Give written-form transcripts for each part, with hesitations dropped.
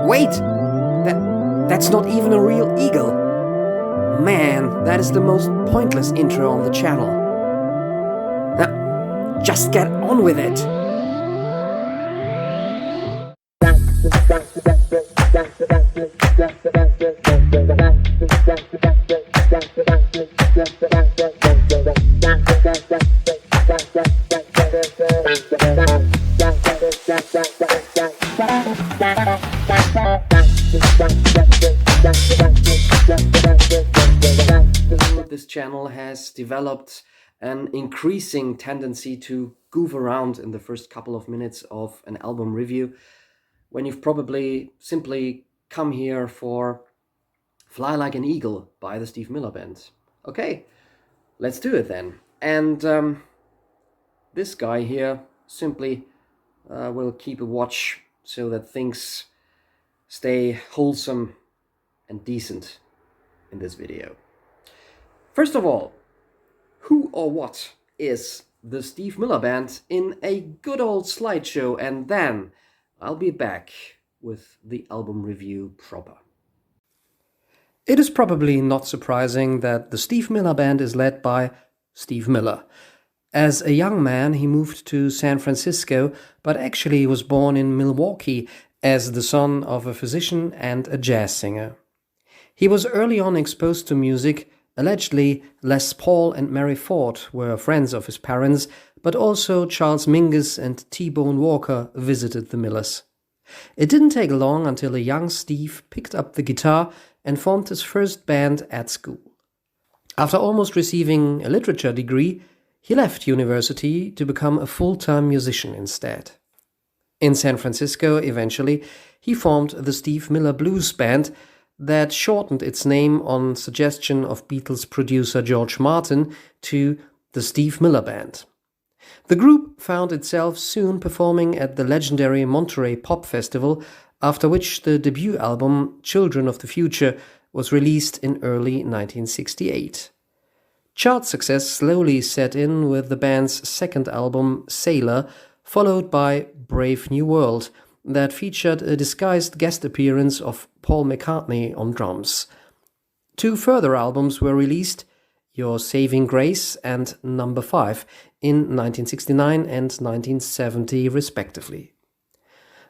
Wait! That's not even a real eagle. Man, that is the most pointless intro on the channel. Now, just get on with it! This channel has developed an increasing tendency to goof around in the first couple of minutes of an album review, when you've probably simply come here for Fly Like an Eagle by the Steve Miller Band. Okay, let's do it then. And this guy here simply will keep a watch so that things stay wholesome and decent in this video. First of all, who or what is the Steve Miller Band in a good old slideshow, and then I'll be back with the album review proper. It is probably not surprising that the Steve Miller Band is led by Steve Miller. As a young man, he moved to San Francisco, but actually was born in Milwaukee as the son of a physician and a jazz singer. He was early on exposed to music. Allegedly, Les Paul and Mary Ford were friends of his parents, but also Charles Mingus and T-Bone Walker visited the Millers. It didn't take long until a young Steve picked up the guitar and formed his first band at school. After almost receiving a literature degree, he left university to become a full-time musician instead. In San Francisco, eventually, he formed the Steve Miller Blues Band, that shortened its name on suggestion of Beatles producer George Martin to the Steve Miller Band. The group found itself soon performing at the legendary Monterey Pop Festival, after which the debut album Children of the Future was released in early 1968. Chart success slowly set in with the band's second album Sailor, followed by Brave New World, that featured a disguised guest appearance of Paul McCartney on drums. Two further albums were released, Your Saving Grace and Number 5, in 1969 and 1970 respectively.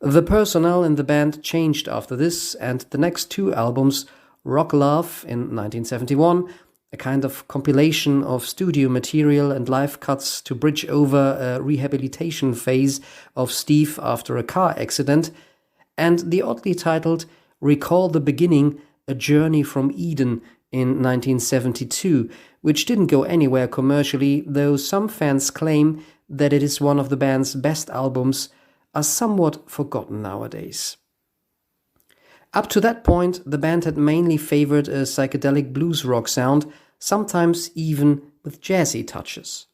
The personnel in the band changed after this, and the next two albums, Rock Love in 1971, a kind of compilation of studio material and live cuts to bridge over a rehabilitation phase of Steve after a car accident, and the oddly titled Recall the Beginning, A Journey from Eden in 1972, which didn't go anywhere commercially, though some fans claim that it is one of the band's best albums, are somewhat forgotten nowadays. Up to that point, the band had mainly favored a psychedelic blues rock sound, sometimes even with jazzy touches.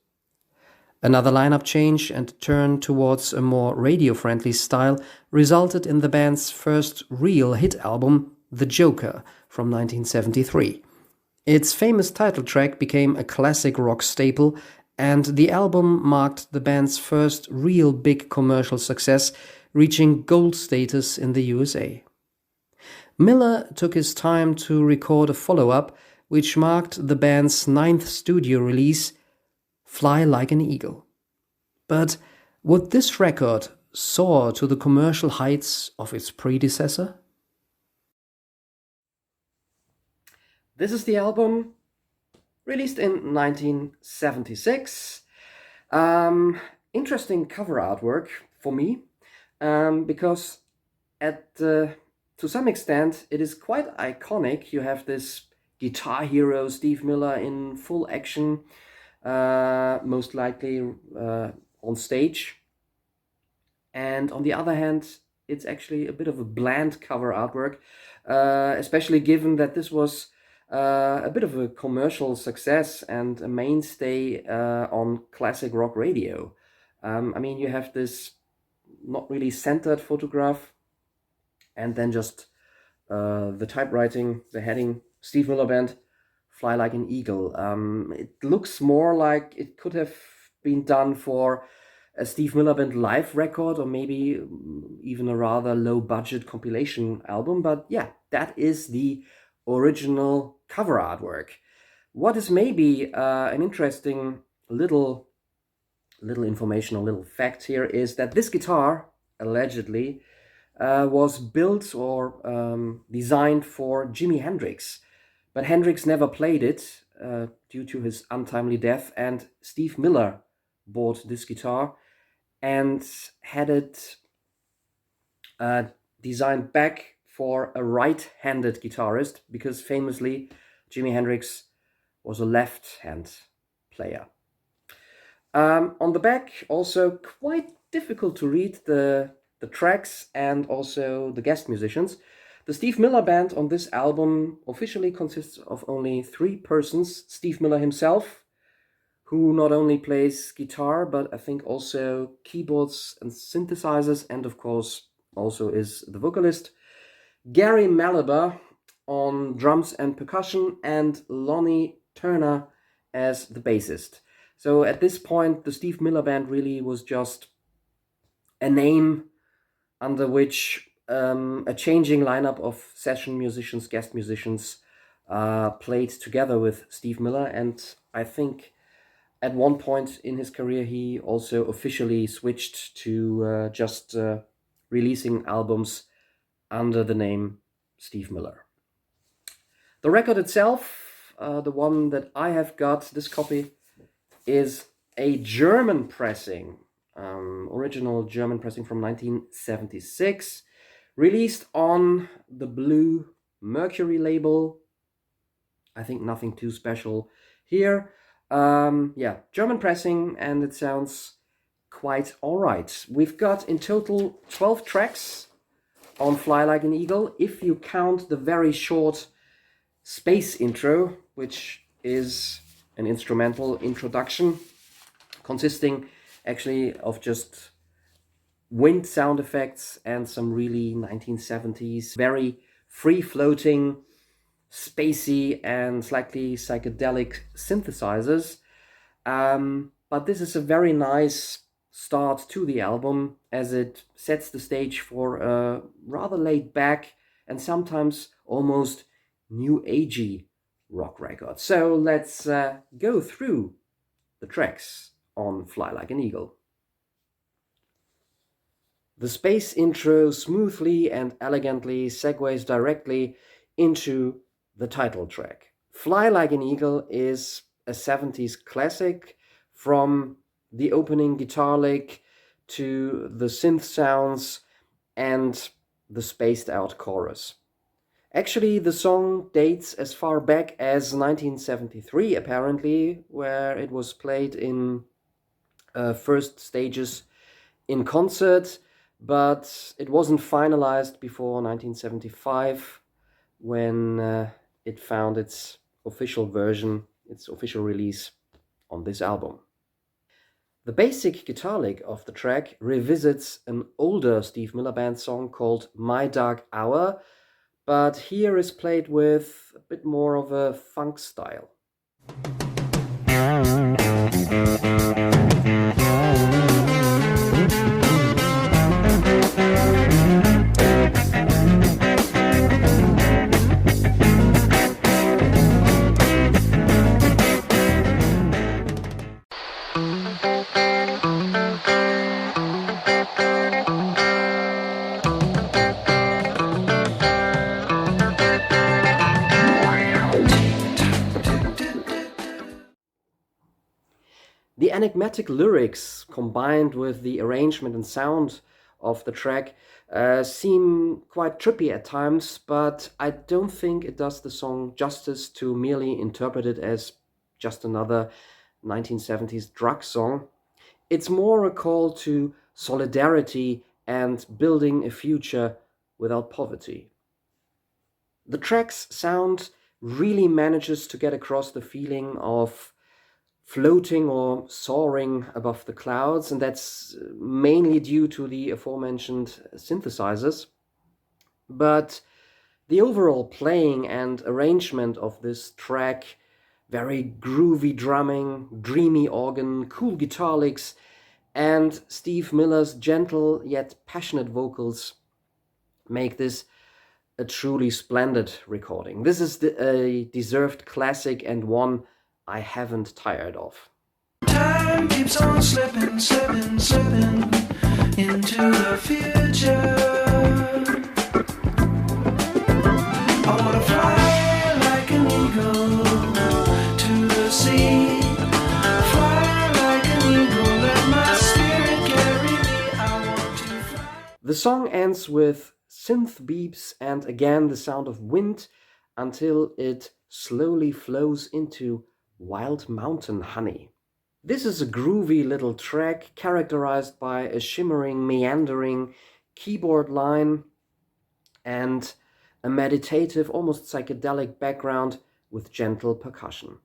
Another lineup change and turn towards a more radio-friendly style resulted in the band's first real hit album, The Joker, from 1973. Its famous title track became a classic rock staple, and the album marked the band's first real big commercial success, reaching gold status in the USA. Miller took his time to record a follow-up, which marked the band's 9th studio release, Fly Like an Eagle. But would this record soar to the commercial heights of its predecessor? This is the album, released in 1976. Interesting cover artwork for me, because to some extent, it is quite iconic. You have this guitar hero, Steve Miller, in full action, most likely on stage. And on the other hand, it's actually a bit of a bland cover artwork, especially given that this was a bit of a commercial success and a mainstay on classic rock radio. I mean, you have this not really centered photograph, and then just the typewriting, the heading, Steve Miller Band, Fly Like an Eagle. It looks more like it could have been done for a Steve Miller Band live record, or maybe even a rather low budget compilation album. But yeah, that is the original cover artwork. What is maybe an interesting little information or little fact here is that this guitar allegedly was built or designed for Jimi Hendrix, but Hendrix never played it due to his untimely death, and Steve Miller bought this guitar and had it designed back for a right-handed guitarist, because famously Jimi Hendrix was a left-hand player. On the back, also quite difficult to read the tracks and also the guest musicians. The Steve Miller Band on this album officially consists of only 3 persons. Steve Miller himself, who not only plays guitar, but I think also keyboards and synthesizers, and of course also is the vocalist. Gary Malabar on drums and percussion, and Lonnie Turner as the bassist. So at this point, the Steve Miller Band really was just a name under which a changing lineup of session musicians, guest musicians played together with Steve Miller. And I think at one point in his career, he also officially switched to just releasing albums under the name Steve Miller. The record itself, the one that I have got, this copy, is a German pressing, original German pressing from 1976, released on the Blue Mercury label. I think nothing too special here. Yeah, German pressing, and it sounds quite alright. We've got in total 12 tracks on Fly Like an Eagle, if you count the very short space intro, which is an instrumental introduction consisting actually of just wind sound effects and some really 1970s, very free-floating, spacey and slightly psychedelic synthesizers. But this is a very nice start to the album, as it sets the stage for a rather laid-back and sometimes almost new agey rock record. So let's go through the tracks on Fly Like an Eagle. The space intro smoothly and elegantly segues directly into the title track. Fly Like an Eagle is a 70s classic, from the opening guitar lick to the synth sounds and the spaced out chorus. Actually, the song dates as far back as 1973, apparently, where it was played in first stages in concert, but it wasn't finalized before 1975, when it found its official version, its official release on this album. The basic guitar lick of the track revisits an older Steve Miller Band song called My Dark Hour, but here is played with a bit more of a funk style. The enigmatic lyrics, combined with the arrangement and sound of the track, seem quite trippy at times, but I don't think it does the song justice to merely interpret it as just another 1970s drug song. It's more a call to solidarity and building a future without poverty. The track's sound really manages to get across the feeling of floating or soaring above the clouds, and that's mainly due to the aforementioned synthesizers. But the overall playing and arrangement of this track, very groovy drumming, dreamy organ, cool guitar licks, And Steve Miller's gentle yet passionate vocals make this a truly splendid recording. This is a deserved classic and one I haven't tired of. Time keeps on slipping, slipping, slipping into the future. I wanna fly like an eagle to the sea. Fly like an eagle, let my spirit carry me. I want to fly. The song ends with synth beeps and again the sound of wind until it slowly flows into Wild Mountain Honey. This is a groovy little track characterized by a shimmering, meandering keyboard line and a meditative, almost psychedelic background with gentle percussion.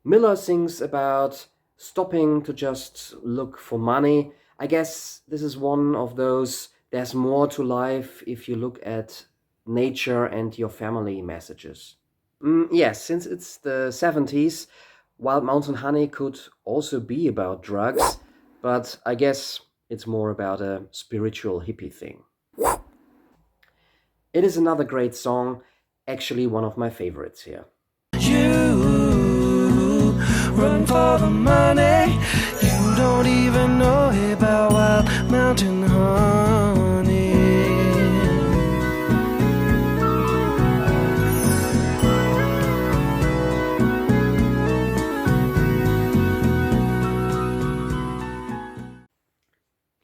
Miller sings about stopping to just look for money. I guess this is one of those "there's more to life if you look at nature and your family" messages. Yes, since it's the 70s, Wild Mountain Honey could also be about drugs, but I guess it's more about a spiritual hippie thing. It is another great song, actually one of my favorites here. You run for the money, you don't even know about Wild Mountain Honey.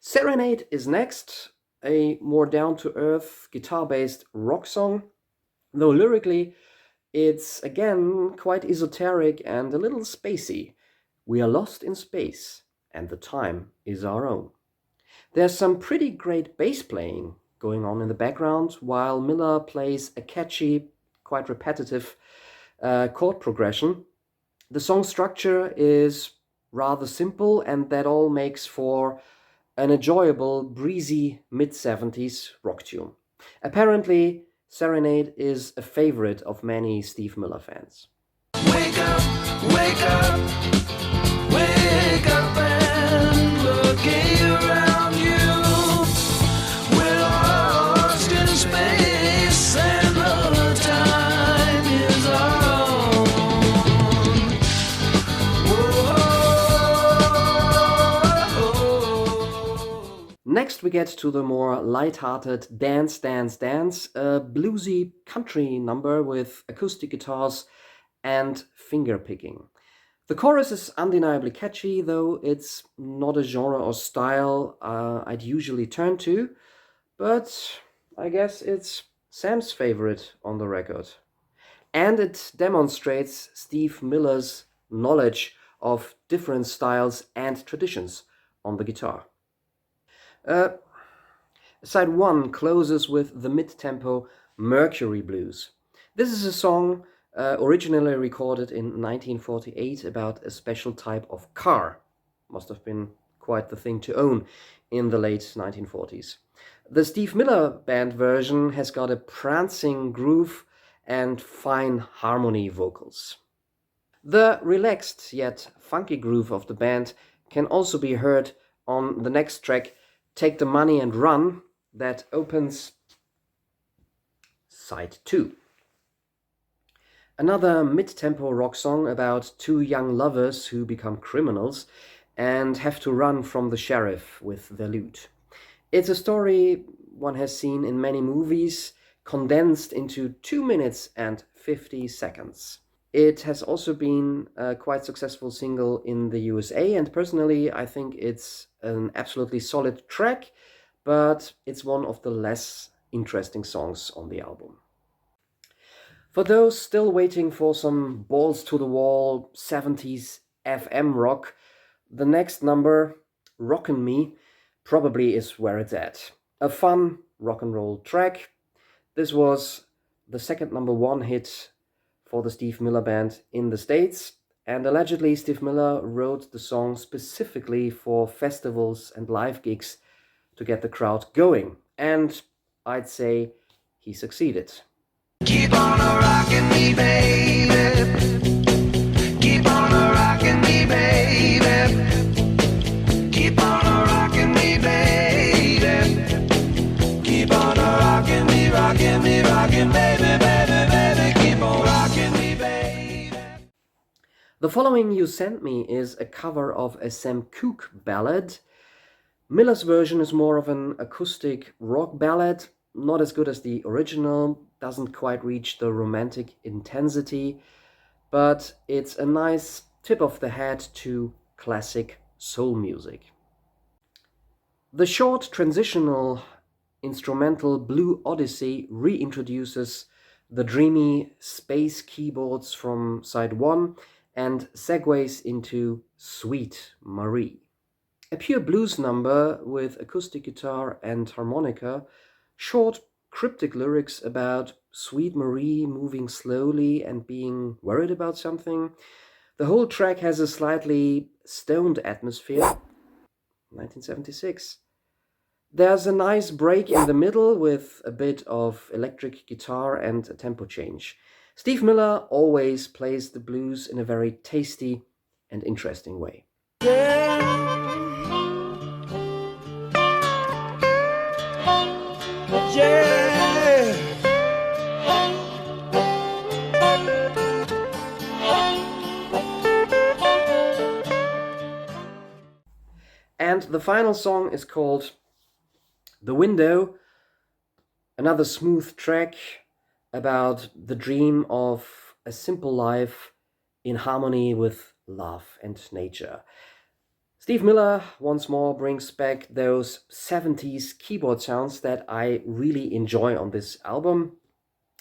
Serenade is next, a more down-to-earth guitar-based rock song, though lyrically it's again quite esoteric and a little spacey. We are lost in space and the time is our own. There's some pretty great bass playing going on in the background while Miller plays a catchy, quite repetitive chord progression. The song structure is rather simple and that all makes for an enjoyable, breezy mid-70s rock tune. Apparently, Serenade is a favorite of many Steve Miller fans. Wake up, wake up, wake up and look around you. We're lost in space and the time is our own. Whoa. Next we get to the more light-hearted Dance, Dance, Dance, a bluesy country number with acoustic guitars and finger-picking. The chorus is undeniably catchy, though it's not a genre or style I'd usually turn to, but I guess it's Sam's favorite on the record. And it demonstrates Steve Miller's knowledge of different styles and traditions on the guitar. Side 1 closes with the mid-tempo Mercury Blues. This is a song originally recorded in 1948 about a special type of car. Must have been quite the thing to own in the late 1940s. The Steve Miller Band version has got a prancing groove and fine harmony vocals. The relaxed yet funky groove of the band can also be heard on the next track, Take the Money and Run, that opens side 2. Another mid-tempo rock song about two young lovers who become criminals and have to run from the sheriff with their loot. It's a story one has seen in many movies, condensed into 2 minutes and 50 seconds. It has also been a quite successful single in the USA, and personally I think it's an absolutely solid track, but it's one of the less interesting songs on the album. For those still waiting for some balls-to-the-wall 70s FM rock, the next number, Rockin' Me, probably is where it's at. A fun rock and roll track. This was the second #1 hit for the Steve Miller Band in the States, and allegedly Steve Miller wrote the song specifically for festivals and live gigs to get the crowd going, and I'd say he succeeded. Keep on rocking me, baby. Keep on rocking me, baby. Keep on The following you sent me is a cover of a Sam Cooke ballad. Miller's version is more of an acoustic rock ballad, not as good as the original, doesn't quite reach the romantic intensity, but it's a nice tip of the hat to classic soul music. The short transitional instrumental Blue Odyssey reintroduces the dreamy space keyboards from side 1 and segues into Sweet Marie. A pure blues number with acoustic guitar and harmonica, short cryptic lyrics about Sweet Marie moving slowly and being worried about something. The whole track has a slightly stoned atmosphere. 1976. There's a nice break in the middle with a bit of electric guitar and a tempo change. Steve Miller always plays the blues in a very tasty and interesting way. And the final song is called The Window, another smooth track about the dream of a simple life in harmony with love and nature. Steve Miller once more brings back those 70s keyboard sounds that I really enjoy on this album.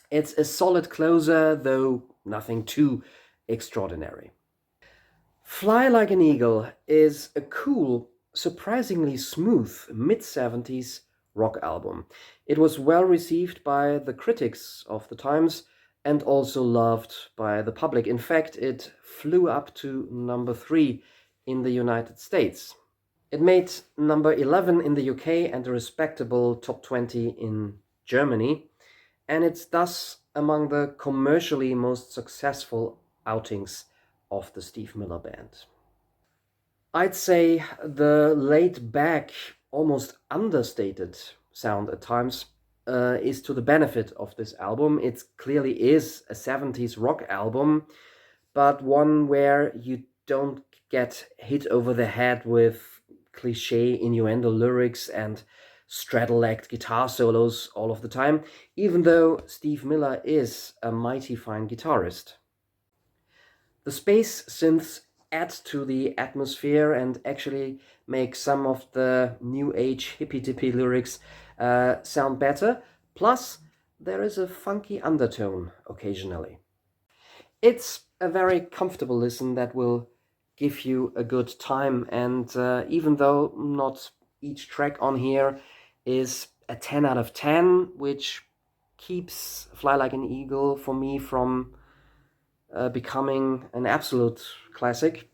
It's a solid closer, though nothing too extraordinary. Fly Like an Eagle is a cool, surprisingly smooth mid-70s rock album. It was well received by the critics of the times and also loved by the public. In fact, it flew up to number 3 in the United States. It made number 11 in the UK and a respectable top 20 in Germany, and it's thus among the commercially most successful outings of the Steve Miller Band. I'd say the laid back, almost understated sound at times is to the benefit of this album. It clearly is a 70s rock album, but one where you don't get hit over the head with cliche innuendo lyrics and straddle-legged guitar solos all of the time, even though Steve Miller is a mighty fine guitarist. The space synths add to the atmosphere and actually make some of the new age hippy-dippy lyrics sound better. Plus, there is a funky undertone occasionally. It's a very comfortable listen that will give you a good time, and even though not each track on here is a 10 out of 10, which keeps Fly Like an Eagle for me from becoming an absolute classic,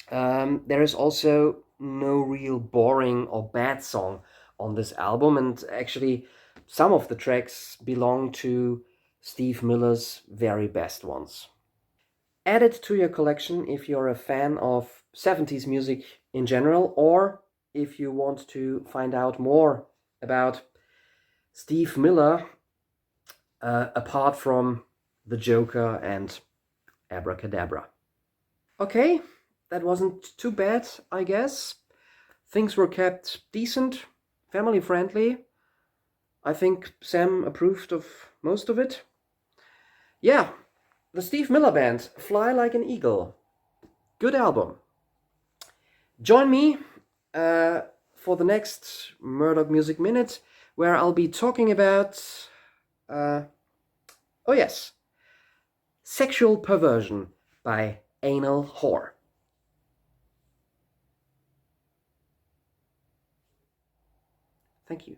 there is also no real boring or bad song on this album, and actually some of the tracks belong to Steve Miller's very best ones. Add it to your collection if you're a fan of 70s music in general, or if you want to find out more about Steve Miller apart from The Joker and Abracadabra. Okay, that wasn't too bad, I guess. Things were kept decent, family friendly. I think Sam approved of most of it. Yeah, the Steve Miller Band, Fly Like an Eagle. Good album. Join me for the next Murdock Music Minute, where I'll be talking about, oh yes, Sexual Perversion by Anal Whore. Thank you.